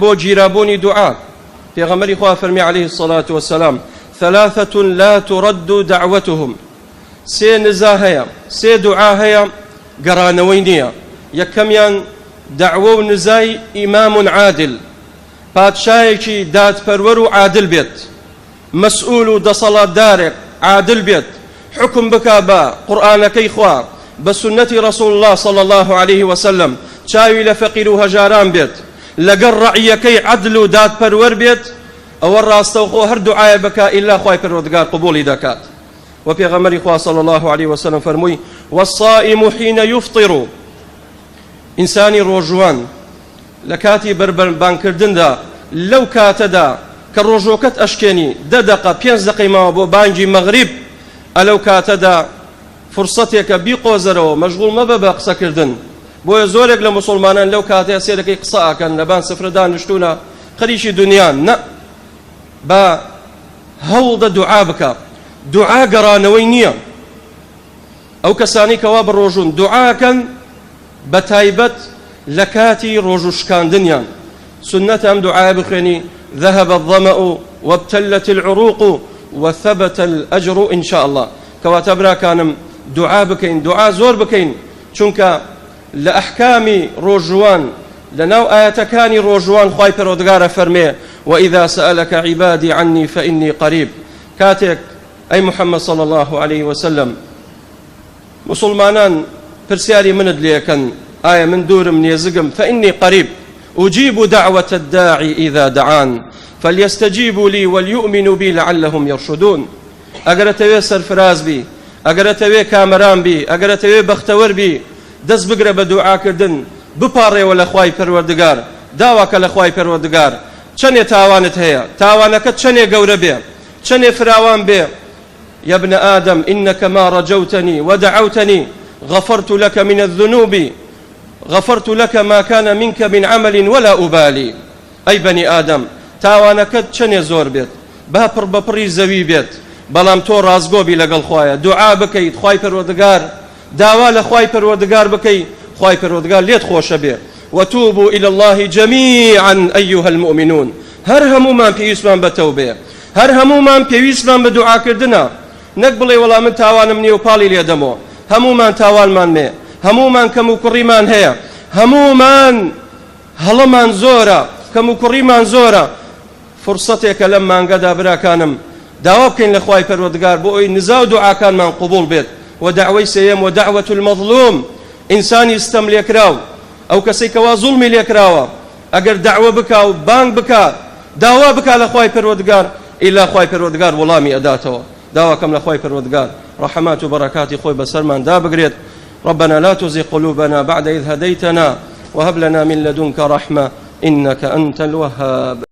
بۆ گیرابوونی دوعا پێغەمبەری خوا فەرمی عليه الصلاة والسلام ثلاثة لا ترد دعوتهم سێ نزا هەیە سێ دوعا هەیە گەڕانەوەی نییە یەکەمیان دعوە و نزای ئیمام عادل پادشایەکی دادپەروەر و عادل بێت مەسئول و دەسەڵاتدارێک عادل بێت حکم بکا بە قورئانەکەی خوا بە سنەتی رسول الله صلى الله عليه وسلم چاوی لە فەقیر و هەژاران بێت لەگەڵ ڕەعیەکەی عەدل و دادپەروەر بێت ئەوە ڕاستەوخۆ هەر دوعایە بکا ئیلا خوای پەروەردگار قبوڵی دەکات و پێغەمبەری خوا صلى الله عليه وسلم فەرمووی والصائم حين يفطر ئینسانی ڕۆژوان لە کاتی بەربانکردندا لەو کاتەدا کە ڕۆژۆکەت ئەشکێنی 10 دقە 5 دقەی ماوە بۆ بانگی مەغریب ئەلەو کاتەدا فرسەتێکە بیقۆزەرەوە مەشغوڵ مەبە بە قسەکردن بۆیە زۆرێک لە مسلمانان لەو کاتەیە سێرەکەی قسە ئاکەن لەبان سفرەدا نیشتوونە خەریکی دنیان نە بە هەوڵدە دوعا بکە دوعا گەڕانەوەی نییە ئەو کەسانی کەوا بڕۆژون دوعاکەن بە تایبەت لە کاتی ڕۆژوشکاندنیان سنەت ئەم دوعایە بخوێنی ذهب الظمأ وابتلت العروق وثبت الأجر إن شاء الله کەواتە براکانم دوعا بکەین دوعا زۆر بکەین چونکە لە ئەحکامی ڕۆژوان لەناو ئاەتەکانی ڕۆژوان خوای پەروەردگارە فەرمێ وإذا سألك عبادي عني فإني قريب كاتك أي محمد صلى الله عليه وسلم مسلمانان پرسیاری منت لێکەن ئایا من دوورم نێزگم فإني قريب أجيب دعوة الداعي إذا دعان فليستجيبوا لي وليؤمنوا بي لعلهم يرشدون ئەگەرەتەوێ سەرفراز بی ئەگەرەتەوێ کامەران بی ئەگەرەتەوێ بەختەوەر بی دەست بگرە بە دوعاکردن بپاڕێەوە لە خوای پەروەردگار داواکە لە خوای پەروەردگار چەندێ تاوانت هەیە تاوانەکەت چەندێ گەورە بێ چەندێ فراوان بێ يا ابن آدم إنك ما رجوتني ودعوتني غفرت لك من الذنوب غفرت لك ما كان منك من عمل ولا أبالي أي بني آدم تاوانەکەت چەندێ زۆر بێت با پڕ بەپڕی زەوی بێت بەڵام تۆ ڕازگۆبی لەگەڵ خوایە دوعا بکەیت خوای پەروەردگار داوا لە خوای پەروەردگار بکەی خوای پەروەردگار لێت خۆشە بێ وتوبوا إلى الله جميعا أيها المؤمنون هەر هەمومان پێویستمان بە تەوبێ هەر هەمومان پێویستمان بە دوعاکردنە نەک بڵێ وەڵام من تاوانم نییە و پاڵی لێ دەمەوە هەمومان تاوانمان مێ هەمومان کەم و کوڕیمان هەیە هەمومان هەڵەمان زۆرە کەم و کوڕیمان زۆرە فرسەتێکە لەم مانگەدا براکانم داوا بکەین لە خوای پەروەردگار بۆ ئەوەی نزا و دوعاکانمان قبوڵ بێت و دعوەی سێیەم و دعوة المظلوم ئینسانی ستەم لێکراو ئەو کەسەی کەوا زوڵمی لێکراوە ئەگەر دعوە بکا و بانگ بکا داوا بکا لە خوای پەروەردگار ئیلا خوای پەروەردگار وەڵامی ئەداتەوە داواکەم لە خوای پەروەردگار ڕەحمات و بەڕەکاتی خۆی بەسەرمان دابگرێت ربنا لا تزغ قلوبنا بعد إذ هديتنا وهب لنا من لدنك رحمة إنك أنت الوهاب